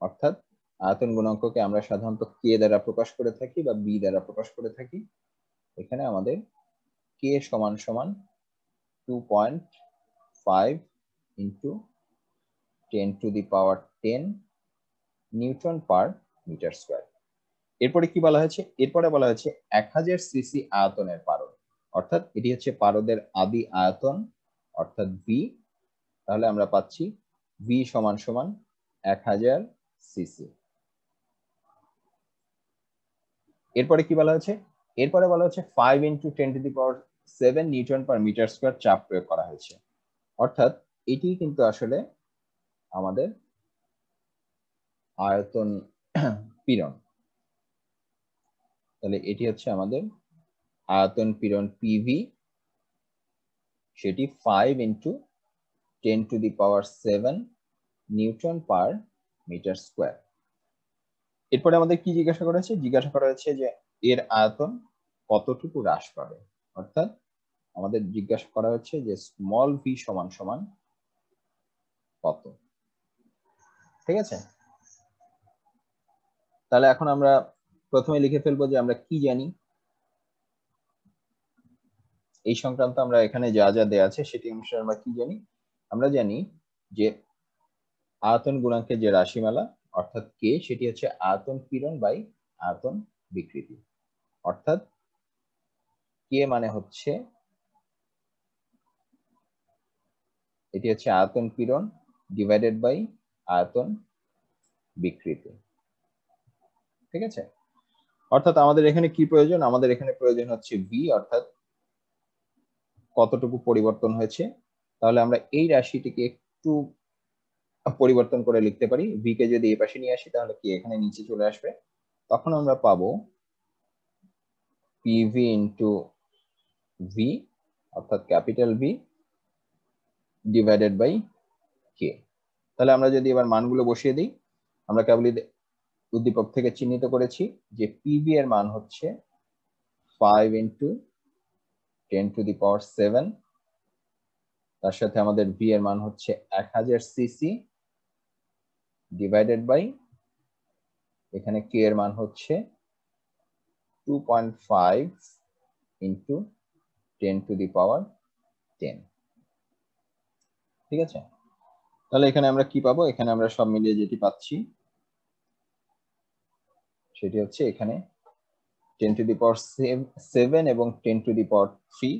অর্থাৎ আয়তন গুণাঙ্ককে আমরা সাধারণত কে দ্বারা প্রকাশ করে থাকি বা বি দ্বারা প্রকাশ করে থাকি। এখানে আমাদের কে সমান সমান 2.5 × 10⁻10 নিউটন পার মিটার স্কোয়ার। এরপরে কি বলা হয়েছে? এরপরে বলা হয়েছে 1000 সিসি আয়তনের পারদ, অর্থাৎ এটি হচ্ছে পারদের আদি আয়তন অর্থাৎ ভি। তাহলে আমরা পাচ্ছি ভি সমান সমান 1000 সিসি। এরপরে কি বলা হয়েছে? এরপরে বলা হচ্ছে 5 × 10⁻7 নিউটন পার মিটার স্কোয়ার চাপ প্রয়োগ করা হয়েছে, অর্থাৎ এটি কিন্তু আসলে আমাদের আয়তন পীড়ন। তাহলে এটি হচ্ছে আমাদের আয়তন পীড়ন পিভি, সেটি 5 × 10⁻7 নিউটন পার মিটার স্কোয়ার। এরপরে আমাদের কি জিজ্ঞাসা করা হয়েছে? জিজ্ঞাসা করা হয়েছে যে এর আয়তন কতটুকু হ্রাস পাবে, অর্থাৎ আমাদের জিজ্ঞাসা করা হচ্ছে যে স্মল ভি সমান সমান কত। ঠিক আছে, তাহলে এখন আমরা প্রথমে লিখে ফেলবো যে আমরা কি জানি এই সংক্রান্ত। আমরা এখানে যা যা দেয়া আছে সেটি অনুসারে আমরা কি জানি? আমরা জানি যে আয়তন গুণাঙ্কের যে রাশিমালা অর্থাৎ কে, সেটি হচ্ছে আয়তন পীড়ন বাই আয়তন বিকৃতি, অর্থাৎ কে মানে হচ্ছে এটি হচ্ছে আয়তন পীড়ন ডিভাইডেড বাই আয়তন বিকৃতি। ঠিক আছে, অর্থাৎ আমাদের এখানে কি প্রয়োজন? আমাদের এখানে প্রয়োজন হচ্ছে ভি, অর্থাৎ কতটুকু পরিবর্তন হয়েছে। তাহলে আমরা এই রাশিটিকে একটু পরিবর্তন করে লিখতে পারি। ভি কে যদি এই পাশে নিয়ে আসি তাহলে কি এখানে নিচে চলে আসবে, তখন আমরা পাবো পিভি ইন্টু ভি অর্থাৎ ক্যাপিটাল ভি ডিভাইডেড বাই কে। তাহলে আমরা যদি এবার মানগুলো বসিয়ে দিই, আমরা কেবলই উদ্দীপক থেকে চিহ্নিত করেছি যে পিভি এর মান হচ্ছে 5 × 10⁻7, তার সাথে আমাদের ভি এর মান হচ্ছে 1000 সিসি ডিভাইডেড বাই এখানে কে এর মান হচ্ছে 2.5 × 10⁻10। ঠিক আছে, তাহলে এখানে আমরা কি পাবো? এখানে আমরা সব মিলিয়ে যেটি পাচ্ছি সেটি হচ্ছে এখানে 10⁻7 এবং 10⁻3।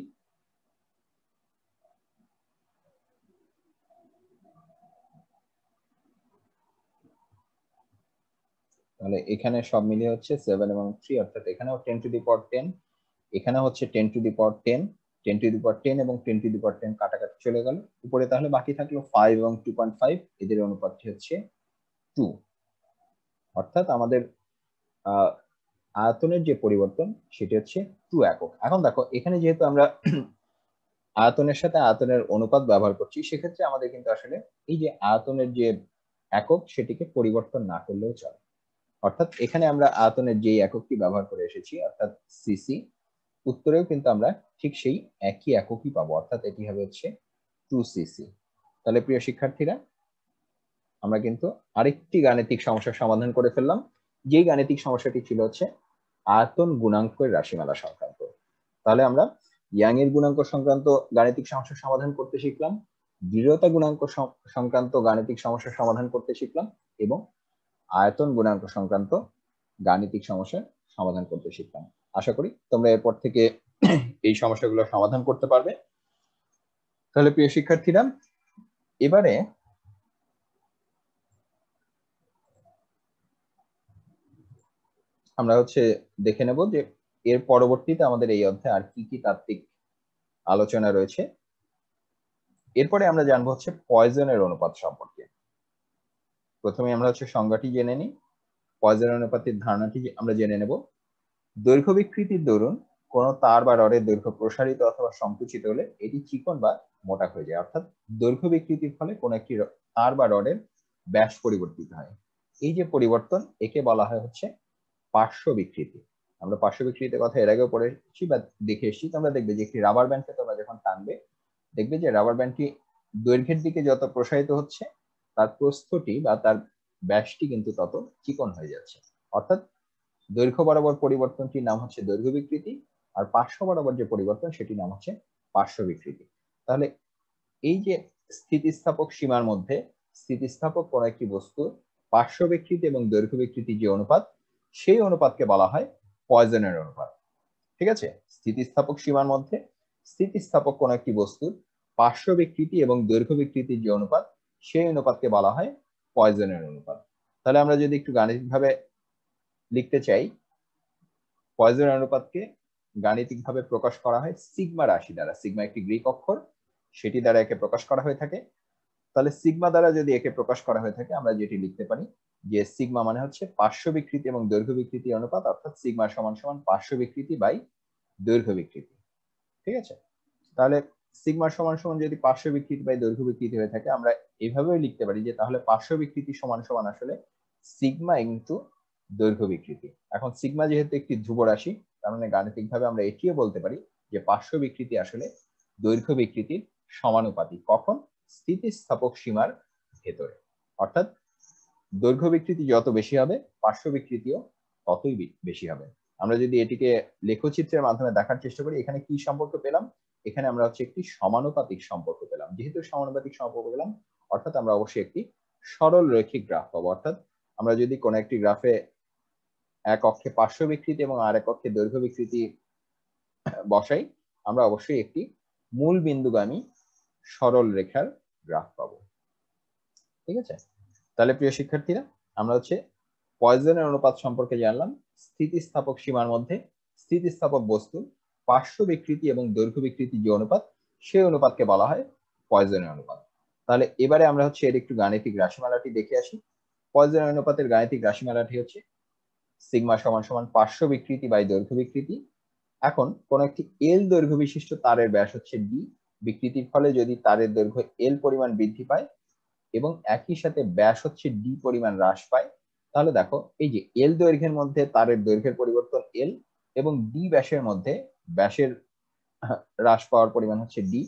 তাহলে এখানে সব মিলিয়ে হচ্ছে 7 এবং 3, অর্থাৎ এখানেও 10⁻10, এখানে হচ্ছে 10⁻10, 10⁻10 এবং 10⁻10 কাটাকাটি চলে গেল উপরে। তাহলে বাকি থাকলো 5 এবং 2.5, এদের অনুপাতটি হচ্ছে 2, অর্থাৎ আমাদের আয়তনের যে পরিবর্তন সেটি হচ্ছে 2 একক। এখন দেখো এখানে যেহেতু আমরা আয়তনের সাথে আয়তনের অনুপাত ব্যবহার করছি, সেক্ষেত্রে আমাদের কিন্তু আসলে এই যে আয়তনের যে একক সেটিকে পরিবর্তন না করলেও চলে। অর্থাৎ এখানে আমরা আয়তনের যেই এককটি ব্যবহার করে এসেছি অর্থাৎ সিসি, উত্তরেও কিন্তু আমরা ঠিক সেই একই এককই পাবো, অর্থাৎ এটি হবে হচ্ছে 2cc। তাহলে প্রিয় শিক্ষার্থীরা, আমরা কিন্তু আরেকটি গাণিতিক সমস্যার সমাধান করে ফেললাম, যেই গাণিতিক সমস্যাটি ছিল হচ্ছে আয়তন গুণাঙ্কের রাশিমালা সংক্রান্ত। তাহলে আমরা ইয়াং এর গুণাঙ্ক সংক্রান্ত গাণিতিক সমস্যার সমাধান করতে শিখলাম, দৃঢ়তা গুণাঙ্ক সংক্রান্ত গাণিতিক সমস্যার সমাধান করতে শিখলাম, এবং আয়তন গুণাঙ্ক সংক্রান্ত গাণিতিক সমস্যার সমাধান করতে শিখলাম। আশা করি তোমরা এরপর থেকে এই সমস্যাগুলো সমাধান করতে পারবে। তাহলে প্রিয় শিক্ষার্থীরা, এবারে আমরা হচ্ছে দেখে নেব যে এর পরবর্তীতে আমাদের এই অধ্যায়ে আর কি কি তাত্ত্বিক আলোচনা রয়েছে। এরপরে আমরা জানবো হচ্ছে পয়জনের অনুপাত সম্পর্কে। প্রথমে আমরা হচ্ছে সংজ্ঞাটি জেনে নিই। পয়জনের অনুপাতের ধারণাটি আমরা জেনে নেব। দৈর্ঘ্য বিকৃতির দরুন কোন তার বা রডের দৈর্ঘ্য প্রসারিত অথবা সংকুচিত হলে এটি চিকন বা মোটা হয়ে যায়। অর্থাৎ দৈর্ঘ্য বিকৃতির ফলে কোন একটি তার বা রডের ব্যাস পরিবর্তিত হয়। এই যে পরিবর্তন, একে বলা হয় হচ্ছে পার্শ্ব বিকৃতি। আমরা পার্শ্ব বিকৃতির কথা এর আগেও পড়েছি বা দেখে এসেছি। তোমরা দেখবে যে একটি রাবার ব্যান্ডকে তোমরা যখন টানবে, দেখবে যে রাবার ব্যান্ডটি দৈর্ঘ্যের দিকে যত প্রসারিত হচ্ছে, তার প্রস্থটি বা তার ব্যাসটি কিন্তু তত চিকন হয়ে যাচ্ছে। অর্থাৎ দৈর্ঘ্য বরাবর পরিবর্তনটির নাম হচ্ছে দৈর্ঘ্য বিকৃতি, আর পার্শ্ব বরাবর যে পরিবর্তন সেটির নাম হচ্ছে পার্শ্ব বিকৃতি। তাহলে এই যে স্থিতিস্থাপক সীমার মধ্যে স্থিতিস্থাপক কোন একটি বস্তু পার্শ্ব বিকৃতি এবং দৈর্ঘ্য বিকৃতি যে অনুপাত, সেই অনুপাতকে বলা হয় পয়জনের অনুপাত। ঠিক আছে? স্থিতিস্থাপক সীমার মধ্যে স্থিতিস্থাপক কোন একটি বস্তুর পার্শ্ব বিকৃতি এবং দৈর্ঘ্য বিকৃতির যে অনুপাত, সেই অনুপাতকে বলা হয় পয়জনের অনুপাত। তাহলে আমরা যদি একটু গাণিতিকভাবে লিখতে চাই, পয়জনের অনুপাতকে গাণিতিকভাবে প্রকাশ করা হয় সিগমা রাশি দ্বারা। সিগমা একটি গ্রিক অক্ষর, সেটি দ্বারা একে প্রকাশ করা হয়ে থাকে। তাহলে সিগমা দ্বারা যদি একে প্রকাশ করা হয়ে থাকে, আমরা যেটি লিখতে পারি যে সিগমা মানে হচ্ছে পার্শ্ব বিকৃতি এবং দৈর্ঘ্য বিকৃতি অনুপাত, অর্থাৎ সিগমা সমান সমান পার্শ্ব বিকৃতি বাই দৈর্ঘ্য বিকৃতি। ঠিক আছে? তাহলে সিগমা সমান সমান যদি পার্শ্ব বিকৃতি বাই দৈর্ঘ্য বিকৃতি হয়ে থাকে, আমরা এইভাবেও লিখতে পারি যে তাহলে পার্শ্ব বিকৃতি সমান সমান আসলে সিগমা ইনটু দৈর্ঘ্য বিকৃতি। এখন সিগমা যেহেতু একটি ধ্রুব রাশি, তার মানে গাণিতিকভাবে আমরা এটিও বলতে পারি যে পার্শ্ব বিকৃতি আসলে দৈর্ঘ্য বিকৃতির সমানুপাতিক। কখন? স্থিতিস্থাপক সীমার ভেতরে। অর্থাৎ দৈর্ঘ্য বিকৃতি যত বেশি হবে, পার্শ্ব বিকৃতিও ততই বেশি হবে। আমরা যদি এটিকে লেখচিত্রের মাধ্যমে দেখার চেষ্টা করি, এখানে কি সম্পর্ক পেলাম? এখানে আমরা হচ্ছে একটি সমানুপাতিক সম্পর্ক পেলাম। যেহেতু সমানুপাতিক সম্পর্ক পেলাম, অর্থাৎ আমরা অবশ্যই একটি সরল রৈখিক গ্রাফ পাবো। অর্থাৎ আমরা যদি কোন একটি গ্রাফে এক অক্ষে পার্শ্ব বিকৃতি এবং আর এক অক্ষে দৈর্ঘ্য বিকৃতি বসাই, আমরা অবশ্যই একটি মূল বিন্দুগামী সরল রেখার গ্রাফ পাবো। ঠিক আছে? তাহলে প্রিয় শিক্ষার্থীরা, আমরা হচ্ছে পয়জনের অনুপাত সম্পর্কে জানলাম। স্থিতিস্থাপক সীমার মধ্যে স্থিতিস্থাপক বস্তু পার্শ্ব বিকৃতি এবং দৈর্ঘ্য বিকৃতি যে অনুপাত, সেই অনুপাতকে বলা হয় পয়জনের অনুপাত। তাহলে এবারে আমরা হচ্ছে এর একটু গাণিতিক রাশিমালাটি দেখে আসি। পয়জনের অনুপাতের গাণিতিক রাশিমালাটি হচ্ছে সিগমা সমান সমান পার্শ্ব বিকৃতি বাই দৈর্ঘ্য বিকৃতি। এখন কোন একটি এল দৈর্ঘ্য বিশিষ্ট তারের ব্যাস হচ্ছে ডি, বিকৃতির ফলে যদি তারের দৈর্ঘ্য এল পরিমাণ বৃদ্ধি পায় এবং একই সাথে ব্যাস হচ্ছে ডি পরিমাণ হ্রাস পায়, তাহলে দেখো এই যে এল দৈর্ঘ্যের মধ্যে তারের দৈর্ঘ্যের পরিবর্তন এল এবং ডি ব্যাসের মধ্যে ব্যাসের হ্রাস পাওয়ার পরিমাণ হচ্ছে ডি,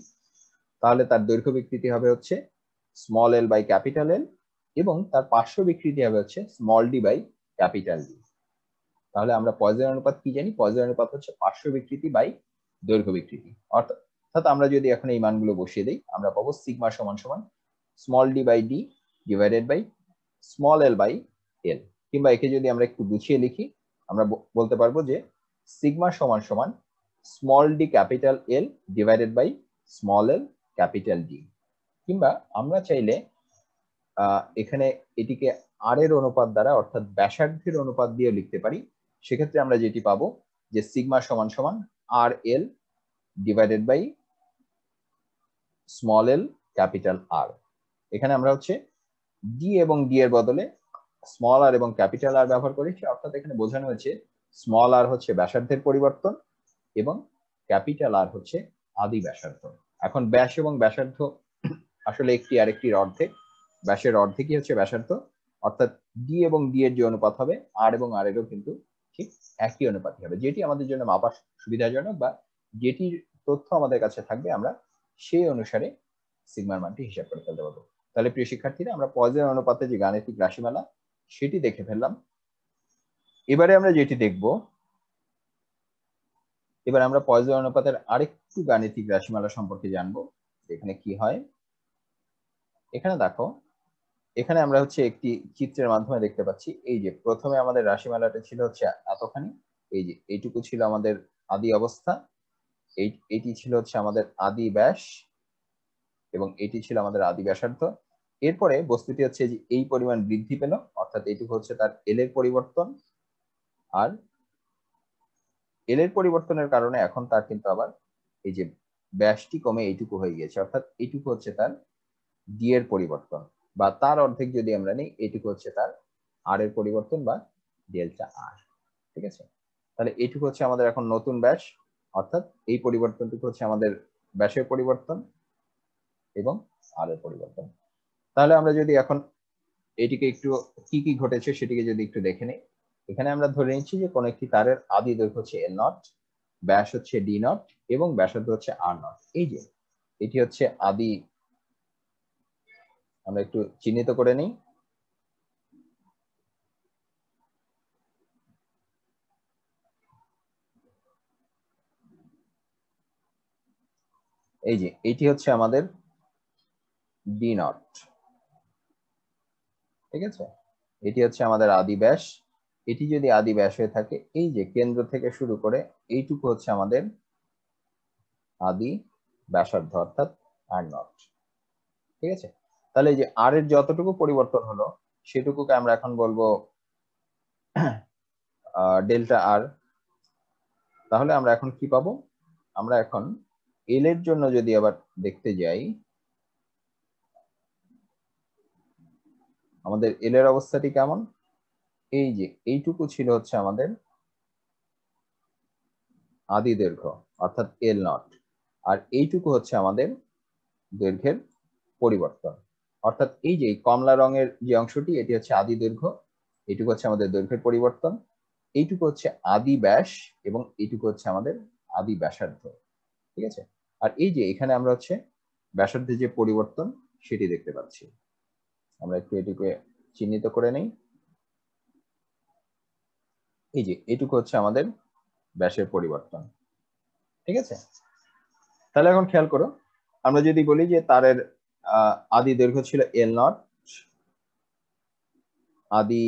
তাহলে তার দৈর্ঘ্য বিকৃতি হবে হচ্ছে small L by capital L এবং তার পার্শ্ব বিকৃতি হবে হচ্ছে small D by capital D. তাহলে আমরা পয়জন অনুপাত কি জানি? পয়জন অনুপাত হচ্ছে পার্শ্ব বিকৃতি বাই দৈর্ঘ্য বিকৃতি। অর্থাৎ আমরা যদি এখন এই মানগুলো বসিয়ে দিই, আমরা পাবো সিগমা সমান সমান small D by D divided by small L by L. কিংবা একে যদি আমরা একটু গুছিয়ে লিখি, আমরা বলতে পারবো যে সিগমা সমান সমান small D capital L divided by small L capital D. কিংবা আমরা চাইলে এখানে এটিকে আর এর অনুপাত দ্বারা অর্থাৎ ব্যাসার্ধের অনুপাত দিয়ে লিখতে পারি। সেক্ষেত্রে আমরা যেটি পাবো যে সিগমা সমান সমান R L divided by small L capital R. এখানে আমরা হচ্ছে ডি এবং ডি এর বদলে স্মল আর এবং ক্যাপিটাল আর ব্যবহার করেছি। অর্থাৎ এখানে বোঝানো হয়েছে স্মল আর হচ্ছে ব্যাসার্ধের পরিবর্তন এবং ক্যাপিটাল আর হচ্ছে আদি ব্যাসার্ধ। এখন ব্যাস এবং ব্যাসার্ধ আসলে একটি আরেকটির অর্ধেক। ব্যাসের অর্ধেকই হচ্ছে ব্যাসার্ধ, অর্থাৎ ডি এবং ডি এর যে অনুপাত হবে আর এবং আর এরও কিন্তু ঠিক একই অনুপাতই হবে, যেটি আমাদের জন্য মাপা সুবিধাজনক বা যেটির তথ্য আমাদের কাছে থাকবে আমরা সেই অনুসারে সিগমার মানটি হিসাব করে ফেলতে পারবো। তাহলে প্রিয় শিক্ষার্থীরা, আমরা পয়জন অনুপাতে যে গাণিতিক রাশিমালা সেটি দেখে ফেললাম। এবারে আমরা যেটি দেখব, এবার আমরা পয়জন অনুপাতের আরেকটু গাণিতিক রাশিমালা সম্পর্কে জানবো। এখানে কি হয়, এখানে দেখো, এখানে আমরা হচ্ছে একটি চিত্রের মাধ্যমে দেখতে পাচ্ছি। এই যে প্রথমে আমাদের রাশিমালাটা ছিল হচ্ছে এতখানি, এই যে এইটুকু ছিল আমাদের আদি অবস্থা, এইটি ছিল হচ্ছে আমাদের আদি ব্যাস এবং এটি ছিল আমাদের আদি ব্যাসার্ধ। এরপরে বস্তুটি হচ্ছে যে এই পরিমাণ বৃদ্ধি পেল, অর্থাৎ এইটুকু হচ্ছে তার এল এর পরিবর্তন, আর এল এর পরিবর্তনের কারণে এখন তার কিন্তু আবার এই যে ব্যাসটি কমে এইটুকু হয়ে গেছে, অর্থাৎ এইটুকু হচ্ছে তার ডি এর পরিবর্তন, বা তার অর্ধেক যদি আমরা নিই এইটুকু হচ্ছে তার আর এর পরিবর্তন বা ডেল্টা আর। ঠিক আছে, তাহলে এইটুকু হচ্ছে আমাদের এখন নতুন ব্যাস, অর্থাৎ এই পরিবর্তনটুকু হচ্ছে আমাদের ব্যাসের পরিবর্তন এবং আর এর পরিবর্তন। তাহলে আমরা যদি এখন এটিকে একটু কি কি ঘটেছে সেটিকে যদি একটু দেখে নিই, এখানে আমরা ধরে নিচ্ছি যে কোন একটি তারের আদি দৈর্ঘ্য হচ্ছে এল নট, ব্যাস হচ্ছে ডি নট এবং ব্যাসার্ধ হচ্ছে আর নট। এই যে এটি হচ্ছে আদি, আমরা একটু চিহ্নিত করে নিই। এই যে এটি হচ্ছে আমাদের ডি নট, ঠিক আছে, এটি হচ্ছে আমাদের আদি ব্যাস। এটি যদি আদি ব্যাস হয়ে থাকে, এই যে কেন্দ্র থেকে শুরু করে এইটুকু হচ্ছে আমাদের আদি ব্যাসার্ধ, অর্থাৎ আর নট। ঠিক আছে, তাহলে এই যে আর এর যতটুকু পরিবর্তন হলো সেটুকুকে আমরা এখন বলবো ডেল্টা আর। তাহলে আমরা এখন কি পাবো, আমরা এখন এল এর জন্য যদি আবার দেখতে যাই, আমাদের এল এর অবস্থাটি কেমন, এই যে এইটুকু ছিল হচ্ছে আমাদের আদি দৈর্ঘ্য, অর্থাৎ এল নট, আর এইটুকু হচ্ছে আমাদের দৈর্ঘ্যের পরিবর্তন, অর্থাৎ এই যে কমলা রঙের যে অংশটি এটি হচ্ছে আদি দৈর্ঘ্য, এইটুকু হচ্ছে আমাদের দৈর্ঘ্যের পরিবর্তন, এইটুকু হচ্ছে আদি ব্যাস এবং এইটুকু হচ্ছে আমাদের আদি ব্যাসার্ধ। ঠিক আছে, আর এই যে এখানে আমরা হচ্ছে ব্যাসার্ধের যে পরিবর্তন সেটি দেখতে পাচ্ছি। আমরা একটু এটুকু চিহ্নিত করে নেই। এই যে এটুকু হচ্ছে আমাদের ব্যাসের পরিবর্তন। ঠিক আছে, তাহলে এখন খেয়াল করো, আমরা যদি বলি যে তারের আদি দৈর্ঘ্য ছিল এল নট, আদি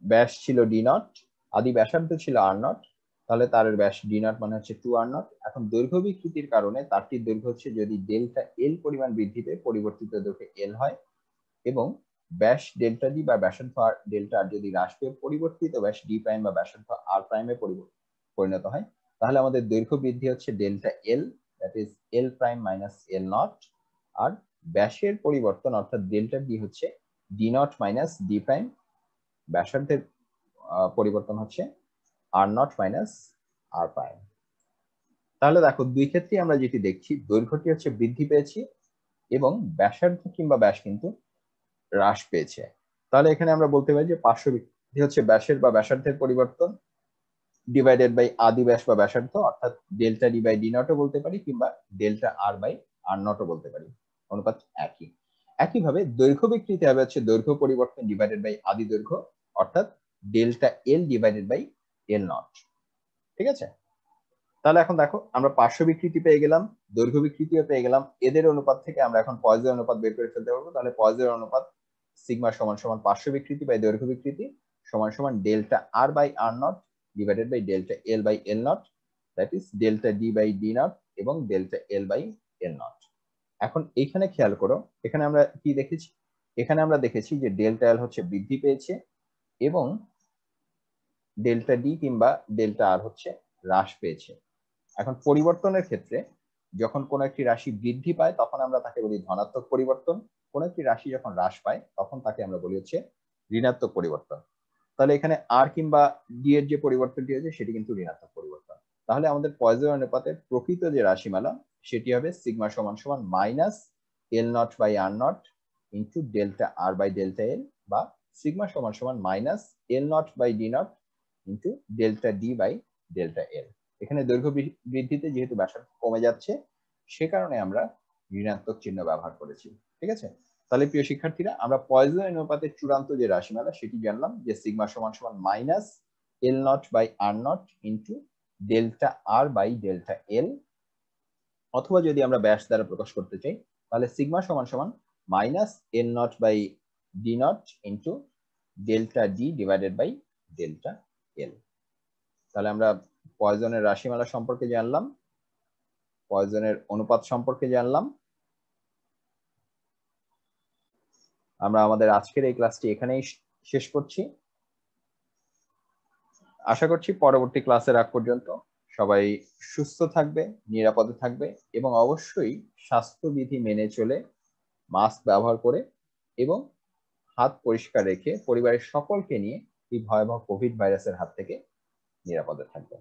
ব্যাস ছিল ডি নট, আদি ব্যাসার্ধ ছিল আর নট, তাহলে তারের ব্যাস ডি নট মানে হচ্ছে 2 আর নট। এখন দৈর্ঘ্য বিকৃতির কারণে তারটির দৈর্ঘ্য হচ্ছে যদি ডেল্টা এল পরিমাণ বৃদ্ধি পেয়ে পরিবর্তিত দৈর্ঘ্য এল হয়, এবং ব্যাস ডেল্টা ডি বা ব্যাসার্ধ আর ডেল্টা আর যদি হ্রাস পেয়ে পরিবর্তিত ব্যাস ডি প্রাইম বা ব্যাসার্ধ আর প্রাইমে পরিণত হয়, তাহলে আমাদের দৈর্ঘ্য বৃদ্ধি হচ্ছে delta L, that is L prime minus L naught, আর ব্যাসের পরিবর্তন অর্থাৎ ডেল্টা ডি হচ্ছে D naught minus D prime, ব্যাসার্ধের পরিবর্তন হচ্ছে R naught minus R prime. তাহলে দেখো দুই ক্ষেত্রে আমরা যেটি দেখছি, দৈর্ঘ্যটি হচ্ছে বৃদ্ধি পেয়েছি এবং ব্যাসার্ধ কিংবা ব্যাস কিন্তু হ্রাস পেয়েছে। তাহলে এখানে আমরা বলতে পারি যে পার্শ্ববৃদ্ধি হচ্ছে ব্যাসের বা ব্যাসার্ধের পরিবর্তন ডিভাইডেড বাই আদি ব্যাস বা ব্যাসার্ধ, অর্থাৎ ডেল্টা ডি বাই ডি নটও বলতে পারি কিংবা ডেল্টা আর বাই আর নটও বলতে পারি, অনুপাত একই। একইভাবে দৈর্ঘ্য বিকৃতি হবে হচ্ছে দৈর্ঘ্য পরিবর্তন ডিভাইডেড বাই আদি দৈর্ঘ্য, অর্থাৎ delta L divided by L naught. ঠিক আছে, তাহলে এখন দেখো আমরা পার্শ্ব বিকৃতি পেয়ে গেলাম, দৈর্ঘ্য বিকৃতিও পেয়ে গেলাম, এদের অনুপাত থেকে আমরা এখন পয়জন অনুপাত বের করে ফেলতে পারবো। তাহলে পয়জন অনুপাত সিগমা সমান সমান পার্শ্ব বিকৃতি বাই দৈর্ঘ্য বিকৃতি সমান সমান delta R by R naught divided by delta L by L naught, that is delta D by D naught এবং delta L by L naught. এখন এখানে খেয়াল করো, এখানে আমরা কি দেখেছি, এখানে আমরা দেখেছি যে ডেল্টা এল হচ্ছে বৃদ্ধি পেয়েছে এবং ডেল্টা ডি কিংবা ডেল্টা আর হচ্ছে হ্রাস পেয়েছে। এখন পরিবর্তনের ক্ষেত্রে যখন কোন একটি রাশি বৃদ্ধি পায় তখন আমরা তাকে বলি ধনাত্মক পরিবর্তন, কোন একটি রাশি যখন হ্রাস পায় তখন তাকে আমরা বলি হচ্ছে ঋণাত্মক পরিবর্তন। তাহলে এখানে আর কিংবা ডি এর যে পরিবর্তনটি হয়েছে সেটি কিন্তু ঋণাত্মক পরিবর্তন। তাহলে আমাদের পয়জন অনুপাতের প্রকৃত যে রাশিমালা সেটি হবে সিগমা সমান সমান minus L naught by R naught into delta R by delta L, বা সিগমা সমান সমান minus L naught by D naught into delta D by delta L. এখানে দৈর্ঘ্য বৃদ্ধিতে যেহেতু ব্যাসার্ধ কমে যাচ্ছে, সে কারণে আমরা ঋণাত্মক চিহ্ন ব্যবহার করেছি। ঠিক আছে, তাহলে প্রিয় শিক্ষার্থীরা, আমরা পয়সনের অনুপাতের চূড়ান্ত যে রাশিমালা সেটি জানলাম, যে সিগমা সমান সমান minus L naught by R naught into delta R by delta L, অথবা যদি আমরা ব্যাস দ্বারা প্রকাশ করতে চাই তাহলে সিগমা সমান সমান minus L naught by D naught into delta D divided by delta L. তাহলে আমরা পয়সনের রাশিমালা সম্পর্কে জানলাম, পয়সনের অনুপাত সম্পর্কে জানলাম। আমরা আমাদের আজকের এই ক্লাসটি এখানেই শেষ করছি। আশা করছি পরবর্তী ক্লাসের আগ পর্যন্ত সবাই সুস্থ থাকবে, নিরাপদে থাকবে এবং অবশ্যই স্বাস্থ্যবিধি মেনে চলে, মাস্ক ব্যবহার করে এবং হাত পরিষ্কার রেখে পরিবারের সকলকে নিয়ে এই ভয়াবহ কোভিড ভাইরাসের হাত থেকে নিরাপদে থাকবে।